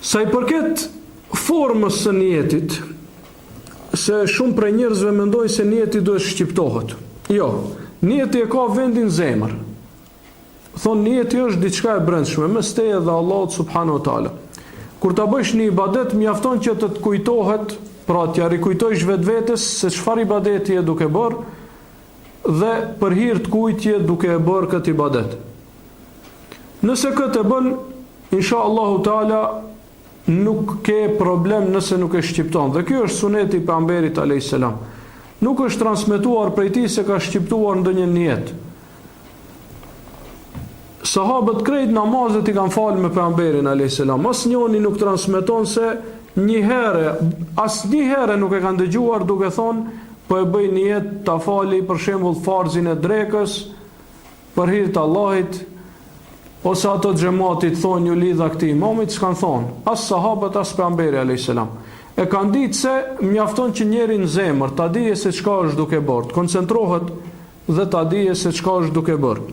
Sa i përket formës së niyetit, se shumë prej njerëzve mendojnë se niyeti duhet shqiptohet. Jo, niyeti e ka vendin zemër. Thonë niyeti është diçka e brendshme mes teje dhe Allahut subhanahu wa taala. Kur ta bësh një ibadet, mjafton që të kujtohet, pra t'ja rikujtojsh vetvetes se çfarë ibadeti je duke bërë dhe për hir të kujt je duke e bërë këtë ibadet. Nëse këtë e bën, inshallahu taala nuk ke problem nëse nuk e shqipton. Dhe ky është suneti i pejgamberit alayhis salam. Nuk është transmetuar prej tij se ka shqiptuar ndonjë niyet. Sahabët krejt namazet i kanë falë me pejgamberin alayhis salam. Asnjëri nuk transmeton se asnjëherë nuk e kanë dëgjuar duke thonë po e bëj niyet ta fali për shembull farzin e drekës për hir të Allahit, ose ato xhamatit thonë ju lidha këtij imamit, s'kan thonë as sahabët as pejgamberi alayhis salam. E kanë ditë se mjafton që njeri në zemër ta dije se çka është duke bërë, koncentrohet dhe ta dije se çka është duke bërë.